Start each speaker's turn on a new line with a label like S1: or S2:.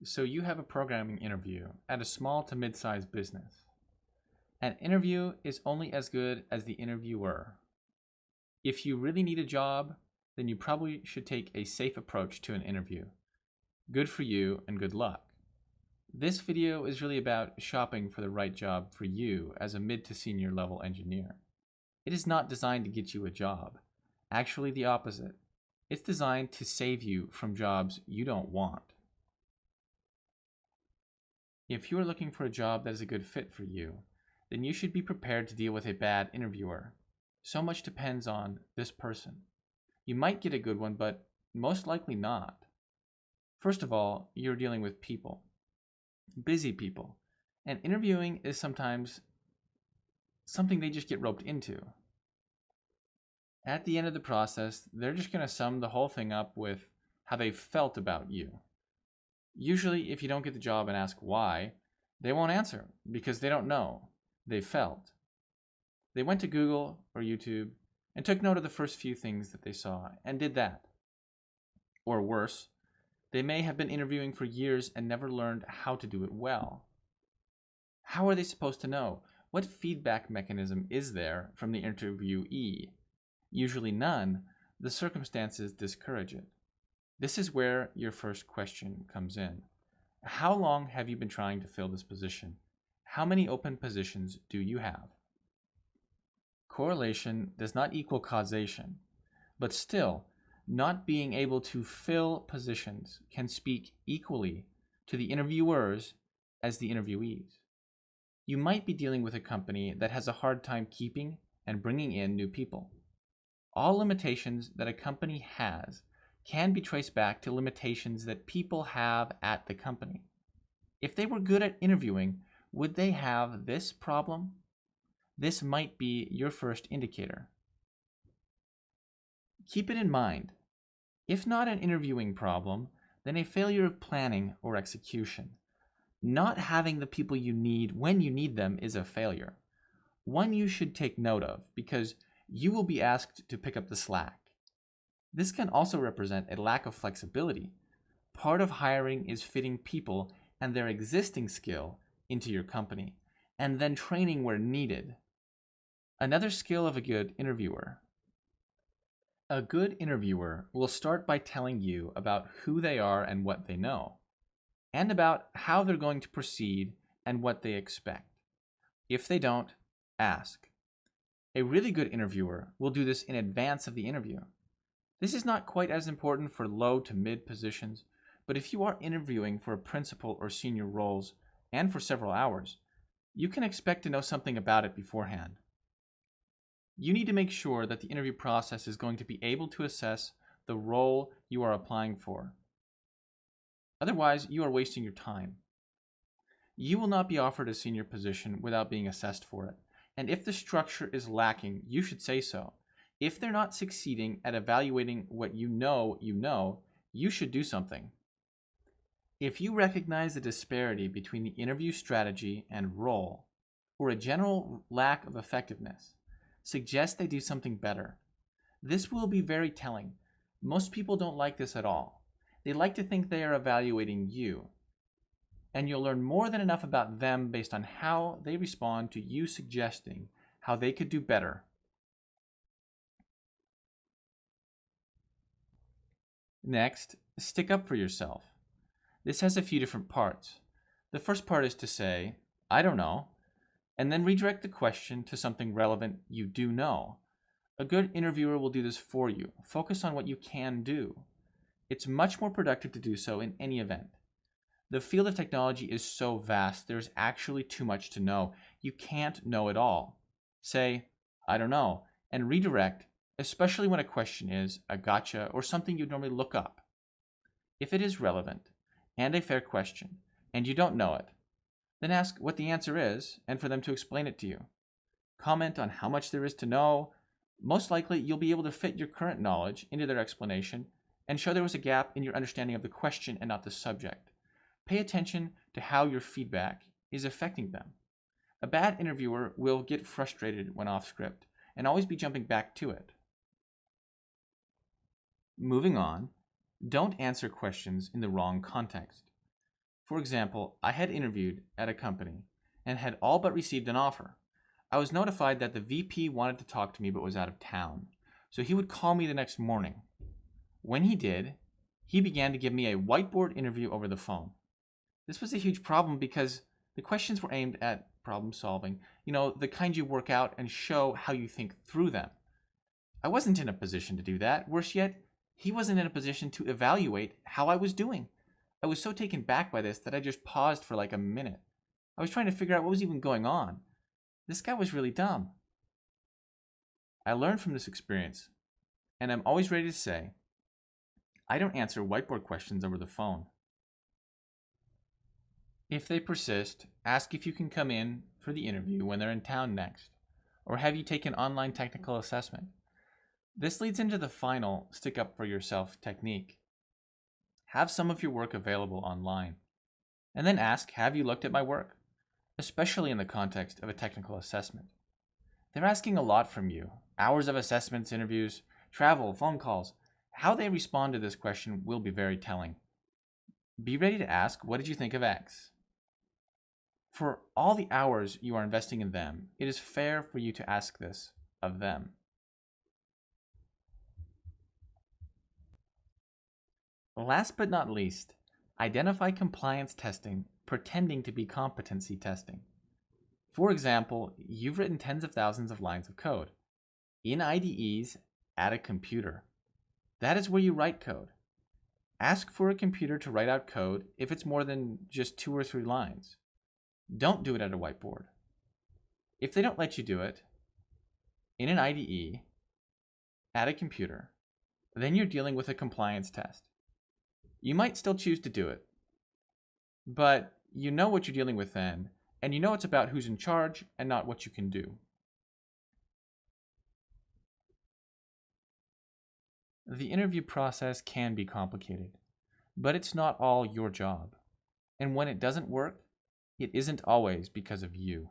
S1: So you have a programming interview at a small to mid-sized business. An interview is only as good as the interviewer. If you really need a job, then you probably should take a safe approach to an interview. Good for you and good luck. This video is really about shopping for the right job for you as a mid to senior level engineer. It is not designed to get you a job. Actually, the opposite. It's designed to save you from jobs you don't want. If you are looking for a job that is a good fit for you, then you should be prepared to deal with a bad interviewer. So much depends on this person. You might get a good one, but most likely not. First of all, you're dealing with people, busy people, and interviewing is sometimes something they just get roped into. At the end of the process, they're just going to sum the whole thing up with how they felt about you. Usually, if you don't get the job and ask why, they won't answer because they don't know. They felt. They went to Google or YouTube and took note of the first few things that they saw and did that. Or worse, they may have been interviewing for years and never learned how to do it well. How are they supposed to know? What feedback mechanism is there from the interviewee? Usually none. The circumstances discourage it. This is where your first question comes in. How long have you been trying to fill this position? How many open positions do you have? Correlation does not equal causation, but still, not being able to fill positions can speak equally to the interviewers as the interviewees. You might be dealing with a company that has a hard time keeping and bringing in new people. All limitations that a company has can be traced back to limitations that people have at the company. If they were good at interviewing, would they have this problem? This might be your first indicator. Keep it in mind. If not an interviewing problem, then a failure of planning or execution. Not having the people you need when you need them is a failure. One you should take note of because you will be asked to pick up the slack. This can also represent a lack of flexibility. Part of hiring is fitting people and their existing skill into your company, and then training where needed. Another skill of a good interviewer. A good interviewer will start by telling you about who they are and what they know, and about how they're going to proceed and what they expect. If they don't, ask. A really good interviewer will do this in advance of the interview. This is not quite as important for low to mid positions, but if you are interviewing for a principal or senior roles and for several hours, you can expect to know something about it beforehand. You need to make sure that the interview process is going to be able to assess the role you are applying for. Otherwise, you are wasting your time. You will not be offered a senior position without being assessed for it, and if the structure is lacking, you should say so. If they're not succeeding at evaluating what you know, you should do something. If you recognize the disparity between the interview strategy and role, or a general lack of effectiveness, suggest they do something better. This will be very telling. Most people don't like this at all. They like to think they are evaluating you, and you'll learn more than enough about them based on how they respond to you suggesting how they could do better. Next, stick up for yourself. This has a few different parts. The first part is to say, I don't know, and then redirect the question to something relevant you do know. A good interviewer will do this for you. Focus on what you can do. It's much more productive to do so in any event. The field of technology is so vast, there's actually too much to know. You can't know it all. Say, I don't know, and redirect, especially when a question is a gotcha or something you'd normally look up. If it is relevant and a fair question, and you don't know it, then ask what the answer is and for them to explain it to you. Comment on how much there is to know. Most likely, you'll be able to fit your current knowledge into their explanation and show there was a gap in your understanding of the question and not the subject. Pay attention to how your feedback is affecting them. A bad interviewer will get frustrated when off script and always be jumping back to it. Moving on, don't answer questions in the wrong context. For example, I had interviewed at a company and had all but received an offer. I was notified that the VP wanted to talk to me but was out of town, so he would call me the next morning. When he did, he began to give me a whiteboard interview over the phone. This was a huge problem because the questions were aimed at problem solving, the kind you work out and show how you think through them. I wasn't in a position to do that. Worse yet, he wasn't in a position to evaluate how I was doing. I was so taken back by this that I just paused for like a minute. I was trying to figure out what was even going on. This guy was really dumb. I learned from this experience, and I'm always ready to say, I don't answer whiteboard questions over the phone. If they persist, ask if you can come in for the interview when they're in town next, or have you taken online technical assessment. This leads into the final stick up for yourself technique. Have some of your work available online, and then ask, have you looked at my work? Especially in the context of a technical assessment. They're asking a lot from you. Hours of assessments, interviews, travel, phone calls. How they respond to this question will be very telling. Be ready to ask, what did you think of X? For all the hours you are investing in them, it is fair for you to ask this of them. Last but not least, identify compliance testing pretending to be competency testing. For example, you've written tens of thousands of lines of code in IDEs at a computer. That is where you write code. Ask for a computer to write out code if it's more than just 2 or 3 lines. Don't do it at a whiteboard. If they don't let you do it in an IDE at a computer, then you're dealing with a compliance test. You might still choose to do it, but you know what you're dealing with then, and you know it's about who's in charge and not what you can do. The interview process can be complicated, but it's not all your job. And when it doesn't work, it isn't always because of you.